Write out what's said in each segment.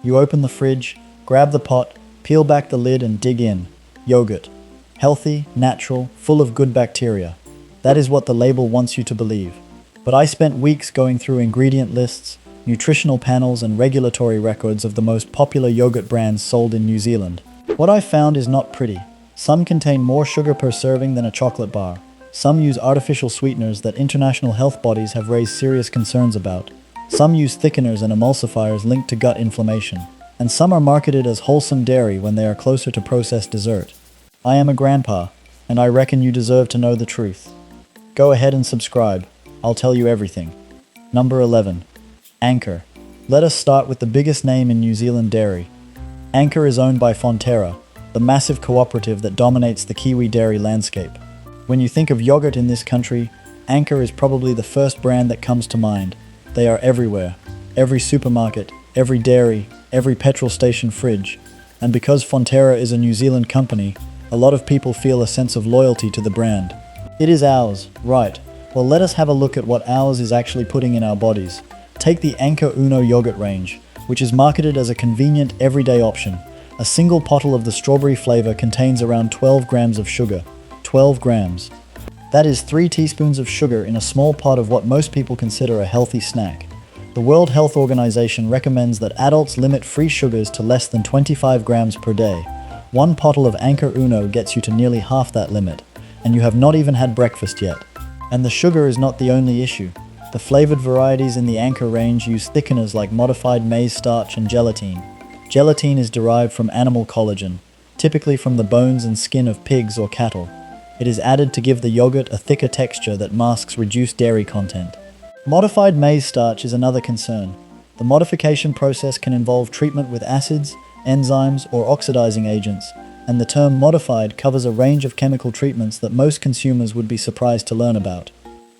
You open the fridge, grab the pot, peel back the lid and dig in. Yogurt. Healthy, natural, full of good bacteria. That is what the label wants you to believe. But I spent weeks going through ingredient lists, nutritional panels and regulatory records of the most popular yogurt brands sold in New Zealand. What I found is not pretty. Some contain more sugar per serving than a chocolate bar. Some use artificial sweeteners that international health bodies have raised serious concerns about. Some use thickeners and emulsifiers linked to gut inflammation. And some are marketed as wholesome dairy when they are closer to processed dessert. I am a grandpa, and I reckon you deserve to know the truth. Go ahead and subscribe. I'll tell you everything. Number 11. Anchor. Let us start with the biggest name in New Zealand dairy. Anchor is owned by Fonterra, the massive cooperative that dominates the Kiwi dairy landscape. When you think of yogurt in this country, Anchor is probably the first brand that comes to mind. They are everywhere. Every supermarket, every dairy, every petrol station fridge. And because Fonterra is a New Zealand company, a lot of people feel a sense of loyalty to the brand. It is ours, right? Well, let us have a look at what ours is actually putting in our bodies. Take the Anchor Uno yogurt range, which is marketed as a convenient everyday option. A single bottle of the strawberry flavor contains around 12 grams of sugar. 12 grams. That is 3 teaspoons of sugar in a small pot of what most people consider a healthy snack. The World Health Organization recommends that adults limit free sugars to less than 25 grams per day. One bottle of Anchor Uno gets you to nearly half that limit, and you have not even had breakfast yet. And the sugar is not the only issue. The flavored varieties in the Anchor range use thickeners like modified maize starch and gelatin. Gelatin is derived from animal collagen, typically from the bones and skin of pigs or cattle. It is added to give the yogurt a thicker texture that masks reduced dairy content. Modified maize starch is another concern. The modification process can involve treatment with acids, enzymes, or oxidizing agents, and the term modified covers a range of chemical treatments that most consumers would be surprised to learn about.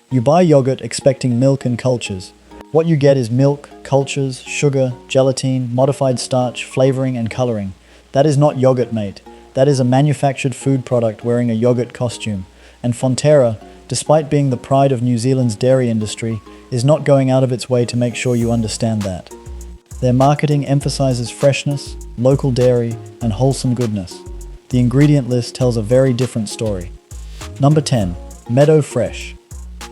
You buy yogurt expecting milk and cultures. What you get is milk, cultures, sugar, gelatin, modified starch, flavoring, and coloring. That is not yogurt, mate. That is a manufactured food product wearing a yogurt costume. And Fonterra, despite being the pride of New Zealand's dairy industry, is not going out of its way to make sure you understand that. Their marketing emphasizes freshness, local dairy, and wholesome goodness. The ingredient list tells a very different story. Number 10. Meadow Fresh.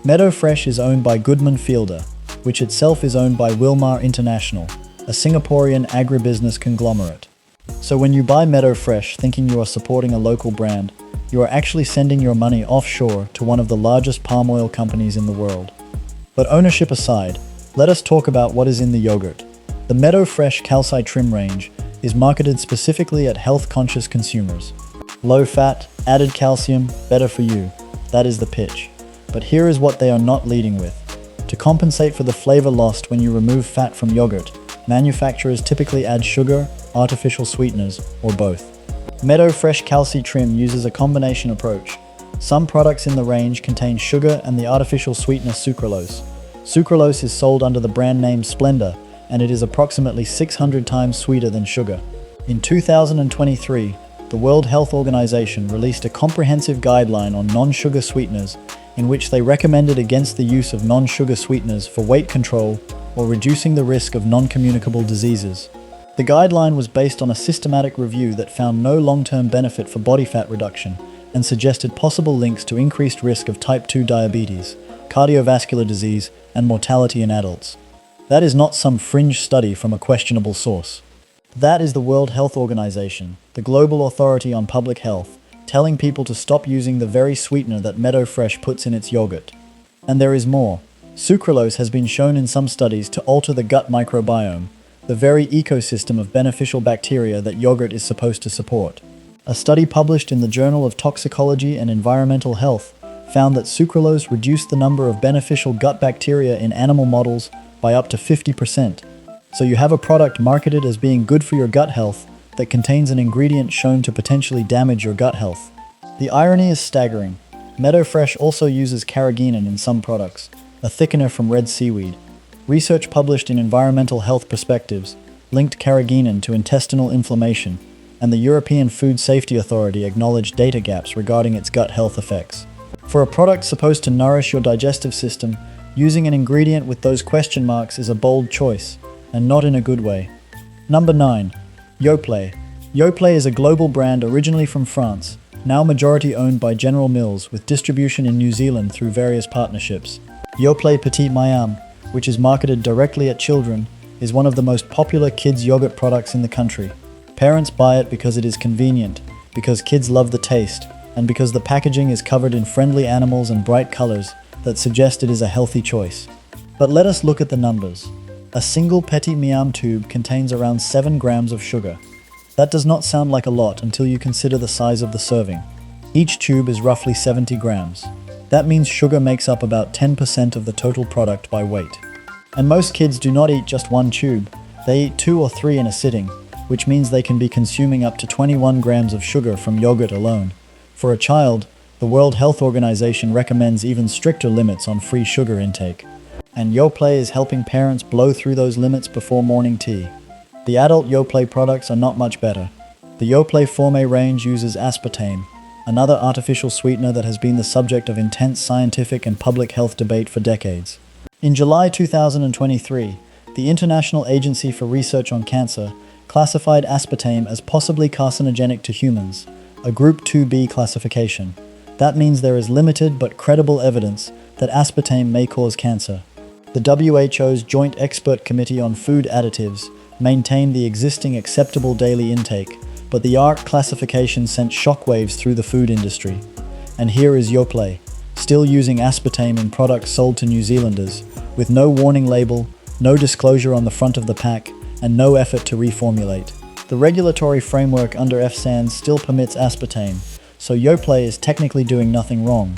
Meadow Fresh is owned by Goodman Fielder, which itself is owned by Wilmar International, a Singaporean agribusiness conglomerate. So when you buy Meadow Fresh thinking you are supporting a local brand, you are actually sending your money offshore to one of the largest palm oil companies in the world. But ownership aside, let us talk about what is in the yogurt. The Meadow Fresh Calci Trim range is marketed specifically at health-conscious consumers. Low fat, added calcium, better for you. That is the pitch. But here is what they are not leading with. To compensate for the flavor lost when you remove fat from yogurt, manufacturers typically add sugar, artificial sweeteners, or both. Meadow Fresh Calci Trim uses a combination approach. Some products in the range contain sugar and the artificial sweetener sucralose. Sucralose is sold under the brand name Splenda, and it is approximately 600 times sweeter than sugar. In 2023, the World Health Organization released a comprehensive guideline on non-sugar sweeteners in which they recommended against the use of non-sugar sweeteners for weight control or reducing the risk of non-communicable diseases. The guideline was based on a systematic review that found no long-term benefit for body fat reduction and suggested possible links to increased risk of type 2 diabetes, cardiovascular disease, and mortality in adults. That is not some fringe study from a questionable source. That is the World Health Organization, the global authority on public health, telling people to stop using the very sweetener that Meadow Fresh puts in its yogurt. And there is more. Sucralose has been shown in some studies to alter the gut microbiome, the very ecosystem of beneficial bacteria that yogurt is supposed to support. A study published in the Journal of Toxicology and Environmental Health found that sucralose reduced the number of beneficial gut bacteria in animal models by up to 50%. So you have a product marketed as being good for your gut health that contains an ingredient shown to potentially damage your gut health. The irony is staggering. Meadow Fresh also uses carrageenan in some products, a thickener from red seaweed. Research published in Environmental Health Perspectives linked carrageenan to intestinal inflammation, and the European Food Safety Authority acknowledged data gaps regarding its gut health effects. For a product supposed to nourish your digestive system, using an ingredient with those question marks is a bold choice, and not in a good way. Number 9. Yoplait. Yoplait is a global brand originally from France, now majority owned by General Mills with distribution in New Zealand through various partnerships. Yoplait Petit Mayam, which is marketed directly at children, is one of the most popular kids' yogurt products in the country. Parents buy it because it is convenient, because kids love the taste, and because the packaging is covered in friendly animals and bright colors that suggest it is a healthy choice. But let us look at the numbers. A single Petit Mayam tube contains around 7 grams of sugar. That does not sound like a lot until you consider the size of the serving. Each tube is roughly 70 grams. That means sugar makes up about 10% of the total product by weight. And most kids do not eat just one tube, they eat 2 or 3 in a sitting, which means they can be consuming up to 21 grams of sugar from yogurt alone. For a child, the World Health Organization recommends even stricter limits on free sugar intake. And Yoplait is helping parents blow through those limits before morning tea. The adult Yoplait products are not much better. The Yoplait Forme range uses aspartame, another artificial sweetener that has been the subject of intense scientific and public health debate for decades. In July 2023, the International Agency for Research on Cancer classified aspartame as possibly carcinogenic to humans, a Group 2B classification. That means there is limited but credible evidence that aspartame may cause cancer. The WHO's Joint Expert Committee on Food Additives maintained the existing acceptable daily intake, but the ARC classification sent shockwaves through the food industry. And here is Yoplait, still using aspartame in products sold to New Zealanders, with no warning label, no disclosure on the front of the pack, and no effort to reformulate. The regulatory framework under FSANZ still permits aspartame, so Yoplait is technically doing nothing wrong.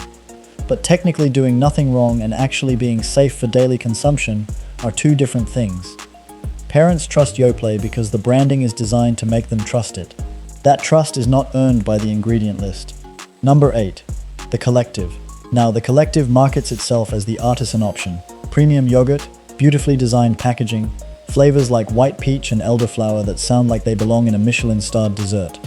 But technically doing nothing wrong and actually being safe for daily consumption are two different things. Parents trust Yoplait because the branding is designed to make them trust it. That trust is not earned by the ingredient list. Number 8. The Collective. Now, the Collective markets itself as the artisan option. Premium yogurt, beautifully designed packaging, flavors like white peach and elderflower that sound like they belong in a Michelin-starred dessert.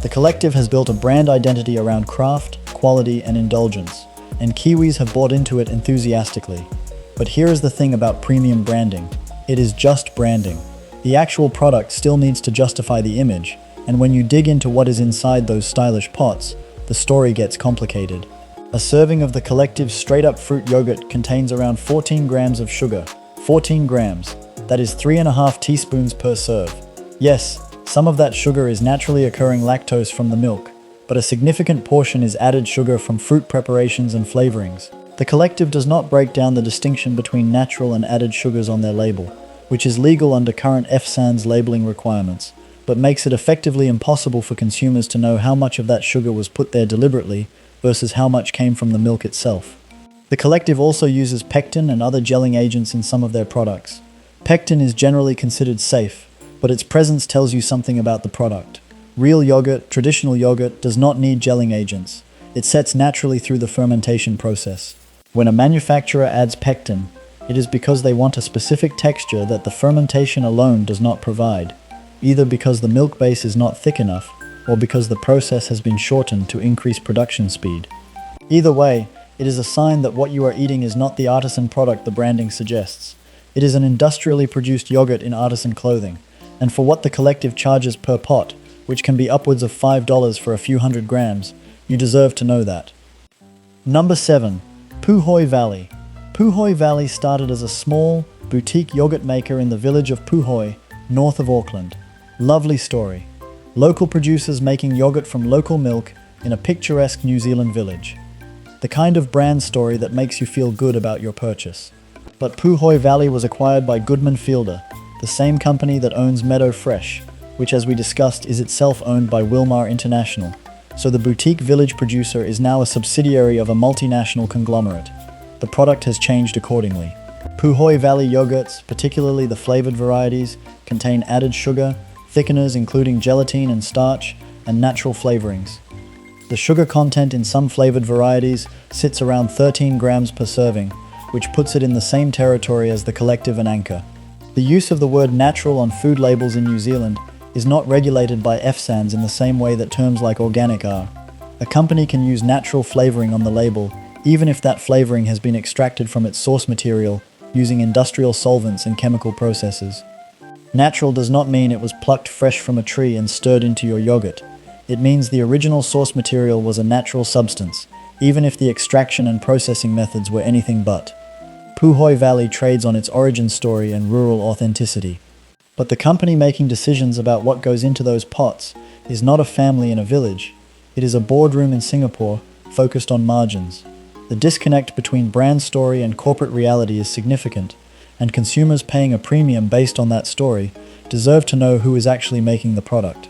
The Collective has built a brand identity around craft, quality, and indulgence, and Kiwis have bought into it enthusiastically. But here is the thing about premium branding. It is just branding. The actual product still needs to justify the image, and when you dig into what is inside those stylish pots, the story gets complicated. A serving of the Collective's straight-up fruit yogurt contains around 14 grams of sugar. 14 grams. That is 3.5 teaspoons per serve. Yes, some of that sugar is naturally occurring lactose from the milk, but a significant portion is added sugar from fruit preparations and flavorings. The Collective does not break down the distinction between natural and added sugars on their label, which is legal under current FSANZ labeling requirements, but makes it effectively impossible for consumers to know how much of that sugar was put there deliberately versus how much came from the milk itself. The Collective also uses pectin and other gelling agents in some of their products. Pectin is generally considered safe, but its presence tells you something about the product. Real yogurt, traditional yogurt, does not need gelling agents. It sets naturally through the fermentation process. When a manufacturer adds pectin, it is because they want a specific texture that the fermentation alone does not provide, either because the milk base is not thick enough or because the process has been shortened to increase production speed. Either way, it is a sign that what you are eating is not the artisan product the branding suggests. It is an industrially produced yogurt in artisan clothing, and for what the Collective charges per pot, which can be upwards of $5 for a few hundred grams, you deserve to know that. Number 7. Puhoi Valley. Puhoi Valley started as a small, boutique yogurt maker in the village of Puhoi, north of Auckland. Lovely story. Local producers making yogurt from local milk in a picturesque New Zealand village. The kind of brand story that makes you feel good about your purchase. But Puhoi Valley was acquired by Goodman Fielder, the same company that owns Meadow Fresh, which, as we discussed, is itself owned by Wilmar International. So the boutique village producer is now a subsidiary of a multinational conglomerate. The product has changed accordingly. Puhoi Valley yogurts, particularly the flavored varieties, contain added sugar, thickeners including gelatin and starch, and natural flavorings. The sugar content in some flavored varieties sits around 13 grams per serving, which puts it in the same territory as the Collective and Anchor. The use of the word natural on food labels in New Zealand is not regulated by FSANZ in the same way that terms like organic are. A company can use natural flavoring on the label, even if that flavoring has been extracted from its source material using industrial solvents and chemical processes. Natural does not mean it was plucked fresh from a tree and stirred into your yogurt. It means the original source material was a natural substance, even if the extraction and processing methods were anything but. Puhoi Valley trades on its origin story and rural authenticity. But the company making decisions about what goes into those pots is not a family in a village. It is a boardroom in Singapore focused on margins. The disconnect between brand story and corporate reality is significant, and consumers paying a premium based on that story deserve to know who is actually making the product.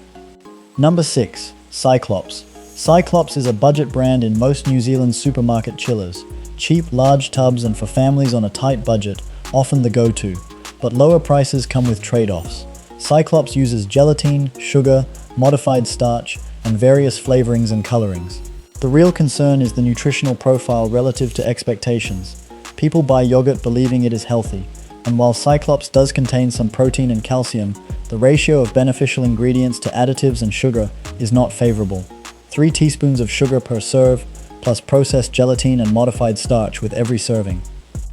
Number 6. Cyclops. Cyclops is a budget brand in most New Zealand supermarket chillers. Cheap, large tubs, and for families on a tight budget, often the go-to. But lower prices come with trade-offs. Cyclops uses gelatin, sugar, modified starch, and various flavorings and colorings. The real concern is the nutritional profile relative to expectations. People buy yogurt believing it is healthy, and while Cyclops does contain some protein and calcium, the ratio of beneficial ingredients to additives and sugar is not favorable. 3 teaspoons of sugar per serve, plus processed gelatin and modified starch with every serving.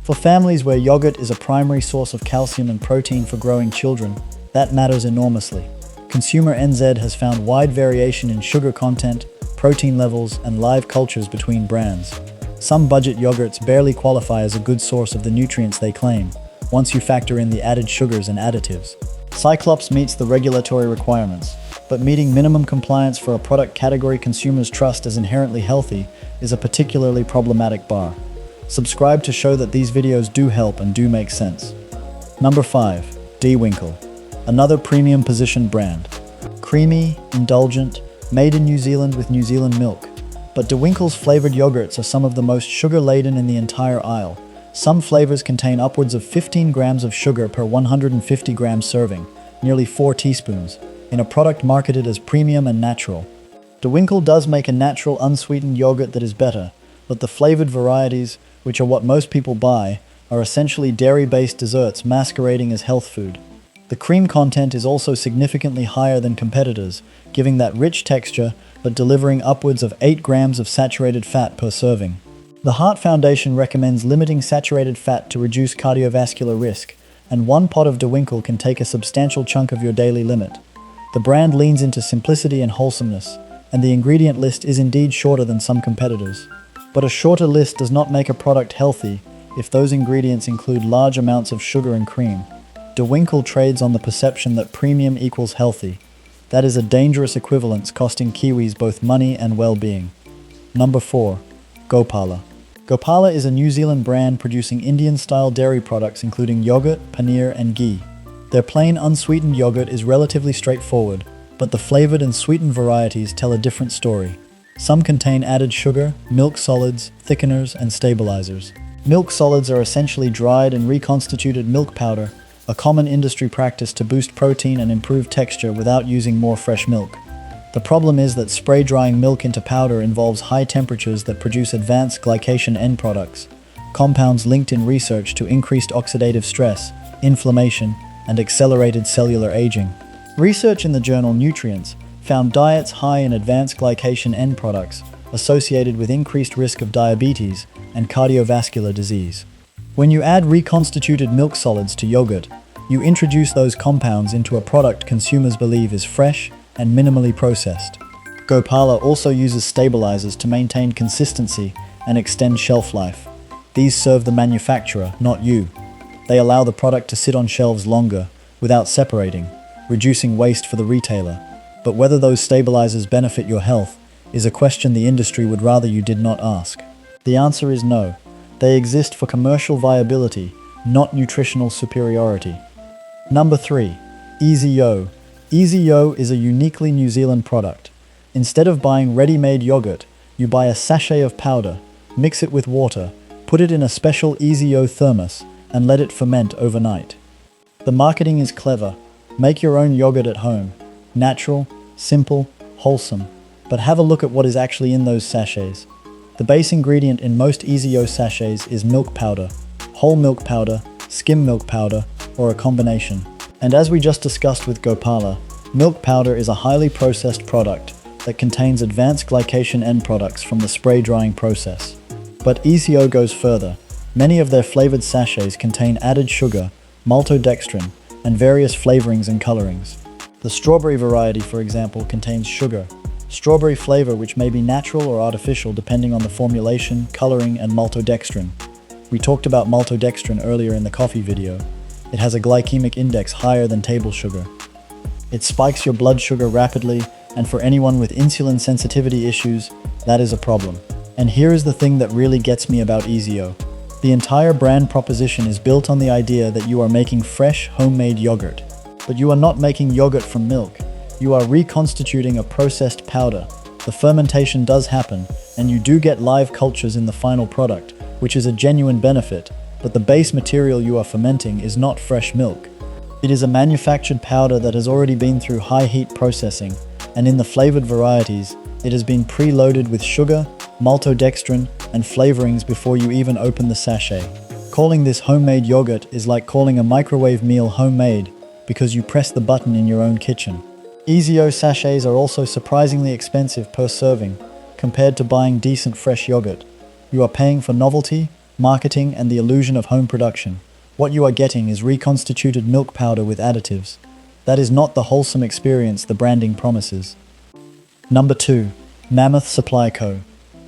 For families where yogurt is a primary source of calcium and protein for growing children, that matters enormously. Consumer NZ has found wide variation in sugar content, protein levels, and live cultures between brands. Some budget yogurts barely qualify as a good source of the nutrients they claim, once you factor in the added sugars and additives. Cyclops meets the regulatory requirements, but meeting minimum compliance for a product category consumers trust as inherently healthy is a particularly problematic bar. Subscribe to show that these videos do help and do make sense. Number 5. Winkel. Another premium positioned brand. Creamy, indulgent, made in New Zealand with New Zealand milk. But Winkel's flavored yogurts are some of the most sugar-laden in the entire aisle. Some flavors contain upwards of 15 grams of sugar per 150 gram serving, nearly 4 teaspoons, in a product marketed as premium and natural. Winkel does make a natural unsweetened yogurt that is better, but the flavored varieties, which are what most people buy, are essentially dairy-based desserts masquerading as health food. The cream content is also significantly higher than competitors, giving that rich texture but delivering upwards of 8 grams of saturated fat per serving. The Heart Foundation recommends limiting saturated fat to reduce cardiovascular risk, and one pot of Winkel can take a substantial chunk of your daily limit. The brand leans into simplicity and wholesomeness, and the ingredient list is indeed shorter than some competitors. But a shorter list does not make a product healthy if those ingredients include large amounts of sugar and cream. Winkel trades on the perception that premium equals healthy. That is a dangerous equivalence costing Kiwis both money and well-being. Number 4. Gopala. Gopala is a New Zealand brand producing Indian-style dairy products including yogurt, paneer, and ghee. Their plain unsweetened yogurt is relatively straightforward, but the flavored and sweetened varieties tell a different story. Some contain added sugar, milk solids, thickeners, and stabilizers. Milk solids are essentially dried and reconstituted milk powder, a common industry practice to boost protein and improve texture without using more fresh milk. The problem is that spray drying milk into powder involves high temperatures that produce advanced glycation end products, compounds linked in research to increased oxidative stress, inflammation, and accelerated cellular aging. Research in the journal Nutrients found diets high in advanced glycation end products associated with increased risk of diabetes and cardiovascular disease. When you add reconstituted milk solids to yogurt, you introduce those compounds into a product consumers believe is fresh and minimally processed. Gopala also uses stabilizers to maintain consistency and extend shelf life. These serve the manufacturer, not you. They allow the product to sit on shelves longer without separating, reducing waste for the retailer. But whether those stabilizers benefit your health is a question the industry would rather you did not ask. The answer is no. They exist for commercial viability, not nutritional superiority. Number 3. EasiYo. EasiYo is a uniquely New Zealand product. Instead of buying ready-made yogurt, you buy a sachet of powder, mix it with water, put it in a special EasiYo thermos, and let it ferment overnight. The marketing is clever. Make your own yogurt at home. Natural, simple, wholesome. But have a look at what is actually in those sachets. The base ingredient in most EasiYo sachets is milk powder, whole milk powder, skim milk powder, or a combination. And as we just discussed with Gopala, milk powder is a highly processed product that contains advanced glycation end products from the spray drying process. But EasiYo goes further. Many of their flavored sachets contain added sugar, maltodextrin, and various flavorings and colorings. The strawberry variety, for example, contains sugar, strawberry flavor which may be natural or artificial depending on the formulation, coloring, and maltodextrin. We talked about maltodextrin earlier in the coffee video. It has a glycemic index higher than table sugar. It spikes your blood sugar rapidly, and for anyone with insulin sensitivity issues, that is a problem. And here is the thing that really gets me about EasiYo. The entire brand proposition is built on the idea that you are making fresh, homemade yogurt. But you are not making yogurt from milk. You are reconstituting a processed powder. The fermentation does happen, and you do get live cultures in the final product, which is a genuine benefit, but the base material you are fermenting is not fresh milk. It is a manufactured powder that has already been through high heat processing, and in the flavored varieties, it has been preloaded with sugar, maltodextrin, and flavorings before you even open the sachet. Calling this homemade yogurt is like calling a microwave meal homemade because you press the button in your own kitchen. EasiYo sachets are also surprisingly expensive per serving compared to buying decent fresh yogurt. You are paying for novelty, marketing, and the illusion of home production. What you are getting is reconstituted milk powder with additives. That is not the wholesome experience the branding promises. Number 2. Mammoth Supply Co.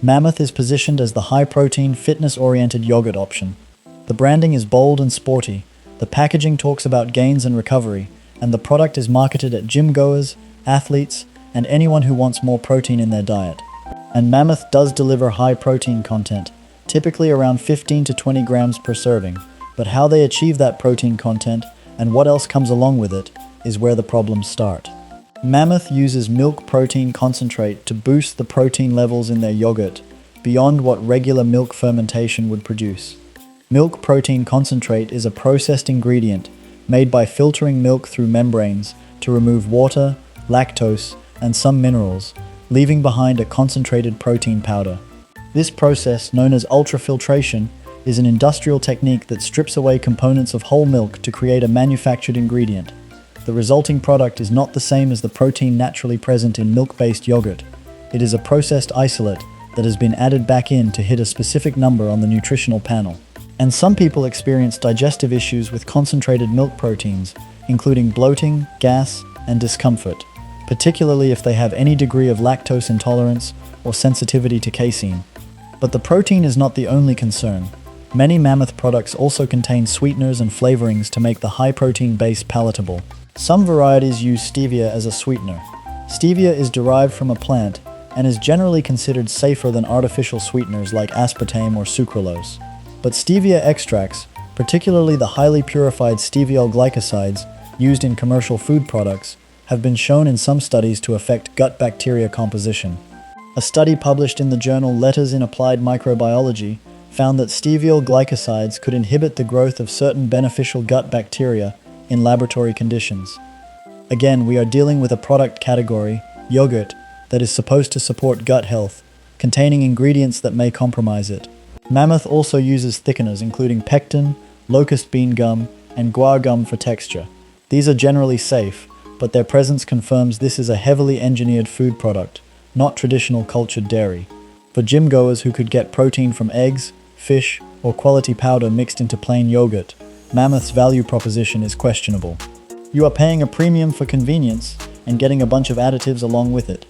Mammoth is positioned as the high-protein, fitness-oriented yogurt option. The branding is bold and sporty, the packaging talks about gains and recovery, and the product is marketed at gym-goers, athletes, and anyone who wants more protein in their diet. And Mammoth does deliver high protein content, typically around 15 to 20 grams per serving. But how they achieve that protein content, and what else comes along with it, is where the problems start. Mammoth uses milk protein concentrate to boost the protein levels in their yogurt beyond what regular milk fermentation would produce. Milk protein concentrate is a processed ingredient made by filtering milk through membranes to remove water, lactose, and some minerals, leaving behind a concentrated protein powder. This process, known as ultrafiltration, is an industrial technique that strips away components of whole milk to create a manufactured ingredient. The resulting product is not the same as the protein naturally present in milk-based yogurt. It is a processed isolate that has been added back in to hit a specific number on the nutritional panel. And some people experience digestive issues with concentrated milk proteins, including bloating, gas, and discomfort, particularly if they have any degree of lactose intolerance or sensitivity to casein. But the protein is not the only concern. Many Mammoth products also contain sweeteners and flavorings to make the high-protein base palatable. Some varieties use stevia as a sweetener. Stevia is derived from a plant and is generally considered safer than artificial sweeteners like aspartame or sucralose. But stevia extracts, particularly the highly purified steviol glycosides used in commercial food products, have been shown in some studies to affect gut bacteria composition. A study published in the journal Letters in Applied Microbiology found that steviol glycosides could inhibit the growth of certain beneficial gut bacteria in laboratory conditions. Again, we are dealing with a product category, yogurt, that is supposed to support gut health, containing ingredients that may compromise it. Mammoth also uses thickeners including pectin, locust bean gum, and guar gum for texture. These are generally safe, but their presence confirms this is a heavily engineered food product, not traditional cultured dairy. For gym goers who could get protein from eggs, fish, or quality powder mixed into plain yogurt, Mammoth's value proposition is questionable. You are paying a premium for convenience and getting a bunch of additives along with it.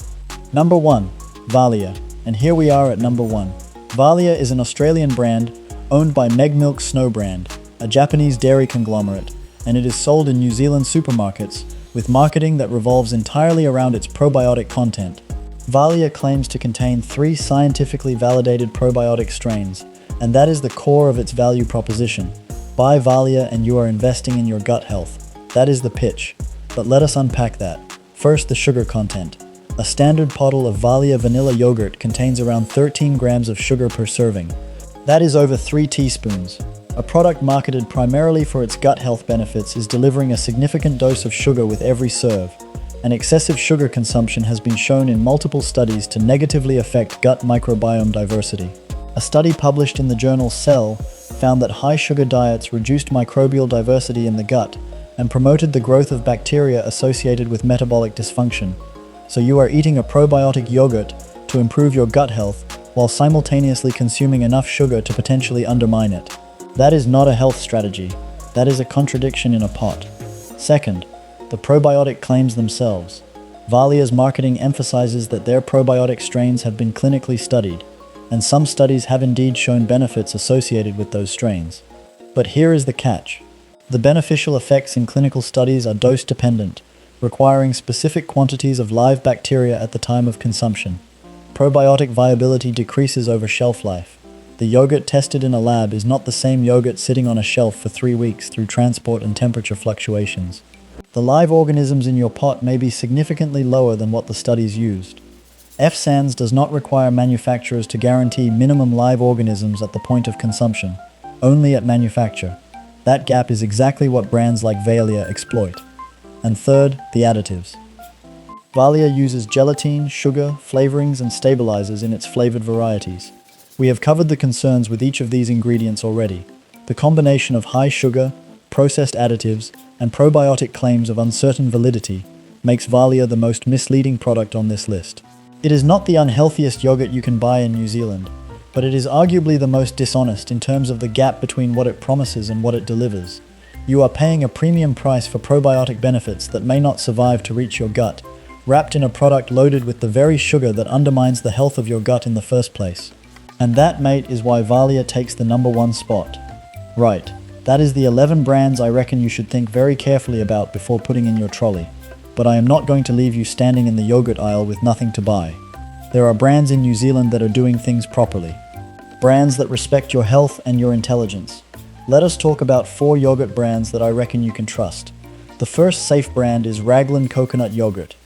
Number 1. Vaalia. And here we are at number 1. Vaalia is an Australian brand owned by Megmilk Snow Brand, a Japanese dairy conglomerate, and it is sold in New Zealand supermarkets with marketing that revolves entirely around its probiotic content. Vaalia claims to contain 3 scientifically validated probiotic strains, and that is the core of its value proposition. Buy Vaalia and you are investing in your gut health. That is the pitch. But let us unpack that. First, the sugar content. A standard bottle of Vaalia vanilla yogurt contains around 13 grams of sugar per serving. That is over 3 teaspoons. A product marketed primarily for its gut health benefits is delivering a significant dose of sugar with every serve. And excessive sugar consumption has been shown in multiple studies to negatively affect gut microbiome diversity. A study published in the journal Cell found that high sugar diets reduced microbial diversity in the gut and promoted the growth of bacteria associated with metabolic dysfunction. So you are eating a probiotic yogurt to improve your gut health while simultaneously consuming enough sugar to potentially undermine it. That is not a health strategy. That is a contradiction in a pot. Second, the probiotic claims themselves. Vaalia's marketing emphasizes that their probiotic strains have been clinically studied, and some studies have indeed shown benefits associated with those strains. But here is the catch. The beneficial effects in clinical studies are dose-dependent, requiring specific quantities of live bacteria at the time of consumption. Probiotic viability decreases over shelf life. The yogurt tested in a lab is not the same yogurt sitting on a shelf for 3 weeks through transport and temperature fluctuations. The live organisms in your pot may be significantly lower than what the studies used. FSANS does not require manufacturers to guarantee minimum live organisms at the point of consumption, only at manufacture. That gap is exactly what brands like Vaalia exploit. And third, the additives. Vaalia uses gelatin, sugar, flavorings, and stabilizers in its flavored varieties. We have covered the concerns with each of these ingredients already. The combination of high sugar, processed additives, and probiotic claims of uncertain validity makes Vaalia the most misleading product on this list. It is not the unhealthiest yogurt you can buy in New Zealand, but it is arguably the most dishonest in terms of the gap between what it promises and what it delivers. You are paying a premium price for probiotic benefits that may not survive to reach your gut, wrapped in a product loaded with the very sugar that undermines the health of your gut in the first place. And that, mate, is why Vaalia takes the #1 spot. Right, that is the 11 brands I reckon you should think very carefully about before putting in your trolley. But I am not going to leave you standing in the yogurt aisle with nothing to buy. There are brands in New Zealand that are doing things properly. Brands that respect your health and your intelligence. Let us talk about 4 yogurt brands that I reckon you can trust. The first safe brand is Raglan Coconut Yogurt.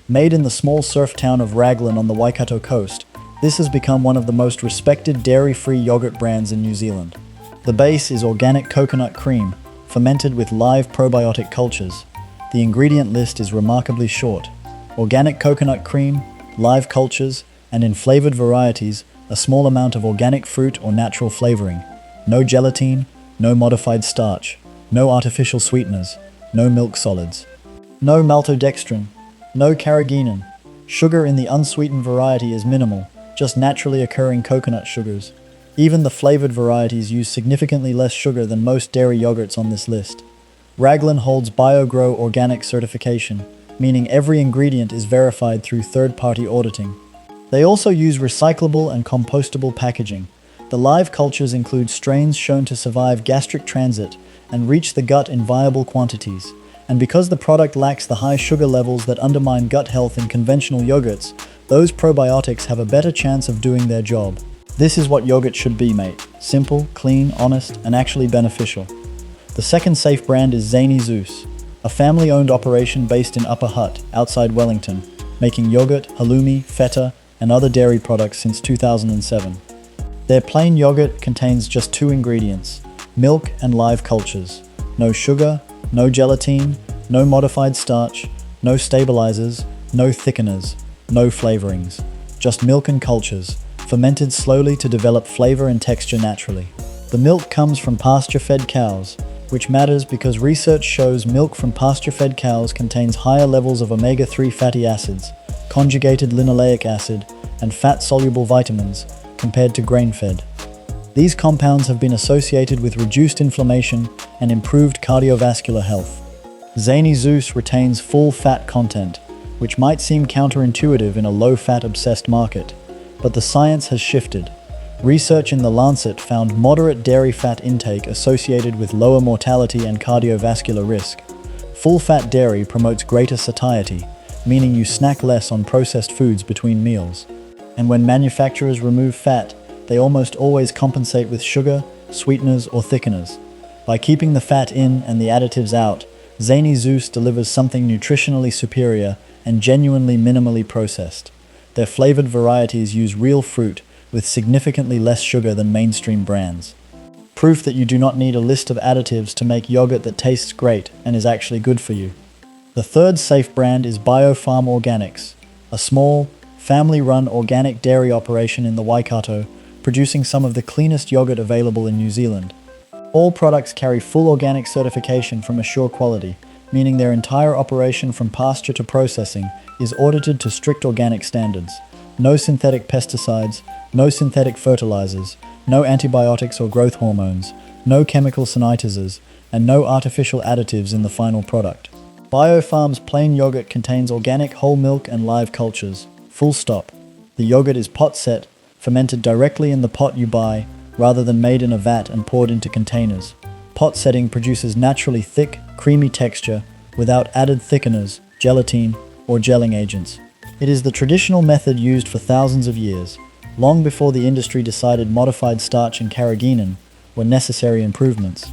Made in the small surf town of Raglan on the Waikato coast, this has become one of the most respected dairy-free yogurt brands in New Zealand. The base is organic coconut cream, fermented with live probiotic cultures. The ingredient list is remarkably short. Organic coconut cream, live cultures, and in flavored varieties, a small amount of organic fruit or natural flavoring. No gelatin, no modified starch, no artificial sweeteners, no milk solids. No maltodextrin, no carrageenan. Sugar in the unsweetened variety is minimal, just naturally occurring coconut sugars. Even the flavored varieties use significantly less sugar than most dairy yogurts on this list. Raglan holds BioGrow organic certification, meaning every ingredient is verified through third-party auditing. They also use recyclable and compostable packaging. The live cultures include strains shown to survive gastric transit and reach the gut in viable quantities. And because the product lacks the high sugar levels that undermine gut health in conventional yogurts, those probiotics have a better chance of doing their job. This is what yogurt should be, mate. Simple, clean, honest, and actually beneficial. The second safe brand is Zany Zeus, a family-owned operation based in Upper Hutt, outside Wellington, making yogurt, halloumi, feta, and other dairy products since 2007. Their plain yogurt contains just 2 ingredients, milk and live cultures. No sugar, no gelatin, no modified starch, no stabilizers, no thickeners, no flavorings. Just milk and cultures, fermented slowly to develop flavor and texture naturally. The milk comes from pasture-fed cows, which matters because research shows milk from pasture-fed cows contains higher levels of omega-3 fatty acids, conjugated linoleic acid, and fat-soluble vitamins compared to grain-fed. These compounds have been associated with reduced inflammation and improved cardiovascular health. Zany Zeus retains full fat content, which might seem counterintuitive in a low-fat obsessed market, but the science has shifted. Research in The Lancet found moderate dairy fat intake associated with lower mortality and cardiovascular risk. Full-fat dairy promotes greater satiety, meaning you snack less on processed foods between meals. And when manufacturers remove fat, they almost always compensate with sugar, sweeteners, or thickeners. By keeping the fat in and the additives out, Zany Zeus delivers something nutritionally superior and genuinely minimally processed. Their flavored varieties use real fruit with significantly less sugar than mainstream brands. Proof that you do not need a list of additives to make yogurt that tastes great and is actually good for you. The third safe brand is BioFarm Organics, a small, family-run organic dairy operation in the Waikato, producing some of the cleanest yogurt available in New Zealand. All products carry full organic certification from Assure Quality, meaning their entire operation from pasture to processing is audited to strict organic standards. No synthetic pesticides, no synthetic fertilizers, no antibiotics or growth hormones, no chemical sanitizers, and no artificial additives in the final product. Biofarm's plain yogurt contains organic whole milk and live cultures. Full stop. The yogurt is pot set, fermented directly in the pot you buy, rather than made in a vat and poured into containers. Pot setting produces naturally thick, creamy texture without added thickeners, gelatine, or gelling agents. It is the traditional method used for thousands of years, long before the industry decided modified starch and carrageenan were necessary improvements.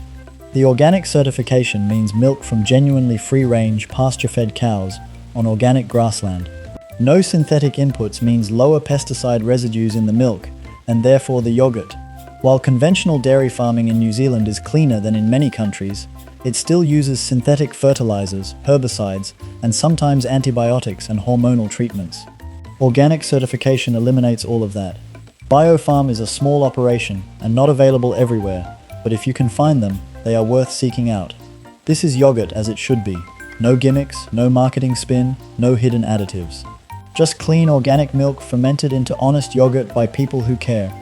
The organic certification means milk from genuinely free-range, pasture-fed cows on organic grassland. No synthetic inputs means lower pesticide residues in the milk, and therefore the yogurt. While conventional dairy farming in New Zealand is cleaner than in many countries, it still uses synthetic fertilizers, herbicides, and sometimes antibiotics and hormonal treatments. Organic certification eliminates all of that. Biofarm is a small operation and not available everywhere, but if you can find them, they are worth seeking out. This is yogurt as it should be. No gimmicks, no marketing spin, no hidden additives. Just clean organic milk fermented into honest yogurt by people who care.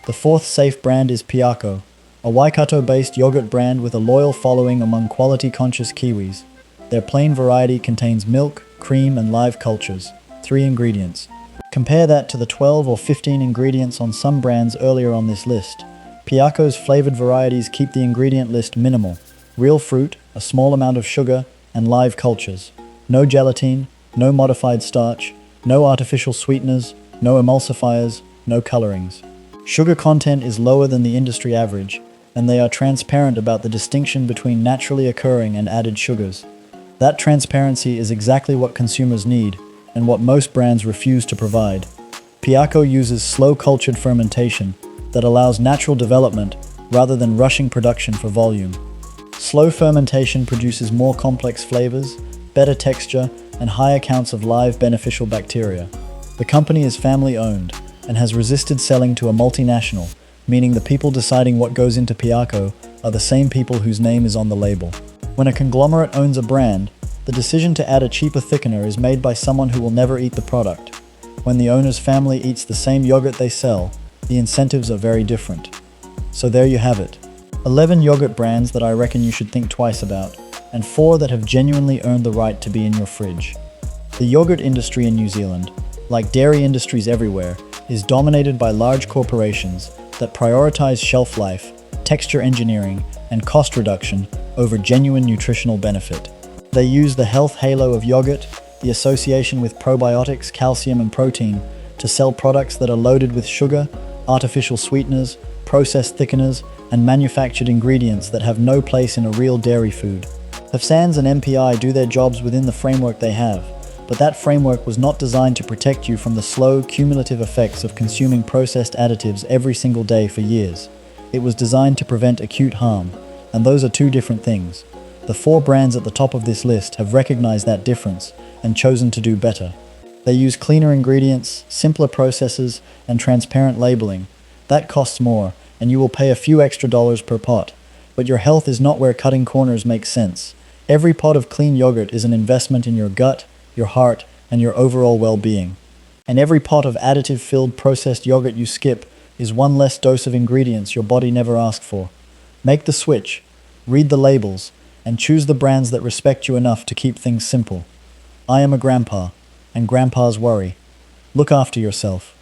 The fourth safe brand is Piako, a Waikato-based yogurt brand with a loyal following among quality-conscious Kiwis. Their plain variety contains milk, cream, and live cultures, 3 ingredients. Compare that to the 12 or 15 ingredients on some brands earlier on this list. Piako's flavored varieties keep the ingredient list minimal. Real fruit, a small amount of sugar, and live cultures. No gelatine, no modified starch, no artificial sweeteners, no emulsifiers, no colorings. Sugar content is lower than the industry average, and they are transparent about the distinction between naturally occurring and added sugars. That transparency is exactly what consumers need, and what most brands refuse to provide. Piako uses slow-cultured fermentation that allows natural development rather than rushing production for volume. Slow fermentation produces more complex flavors, better texture, and higher counts of live beneficial bacteria. The company is family-owned and has resisted selling to a multinational, meaning the people deciding what goes into Piako are the same people whose name is on the label. When a conglomerate owns a brand, the decision to add a cheaper thickener is made by someone who will never eat the product. When the owner's family eats the same yogurt they sell, the incentives are very different. So there you have it. 11 yogurt brands that I reckon you should think twice about, and 4 that have genuinely earned the right to be in your fridge. The yogurt industry in New Zealand, like dairy industries everywhere, is dominated by large corporations that prioritize shelf life, texture engineering, and cost reduction over genuine nutritional benefit. They use the health halo of yogurt, the association with probiotics, calcium, and protein, to sell products that are loaded with sugar, artificial sweeteners, processed thickeners, and manufactured ingredients that have no place in a real dairy food. HFSANS and MPI do their jobs within the framework they have, but that framework was not designed to protect you from the slow, cumulative effects of consuming processed additives every single day for years. It was designed to prevent acute harm, and those are 2 different things. The 4 brands at the top of this list have recognized that difference and chosen to do better. They use cleaner ingredients, simpler processes, and transparent labeling. That costs more, and you will pay a few extra dollars per pot. But your health is not where cutting corners make sense. Every pot of clean yogurt is an investment in your gut, your heart, and your overall well-being. And every pot of additive-filled processed yogurt you skip is one less dose of ingredients your body never asked for. Make the switch, read the labels, and choose the brands that respect you enough to keep things simple. I am a grandpa, and grandpas worry. Look after yourself.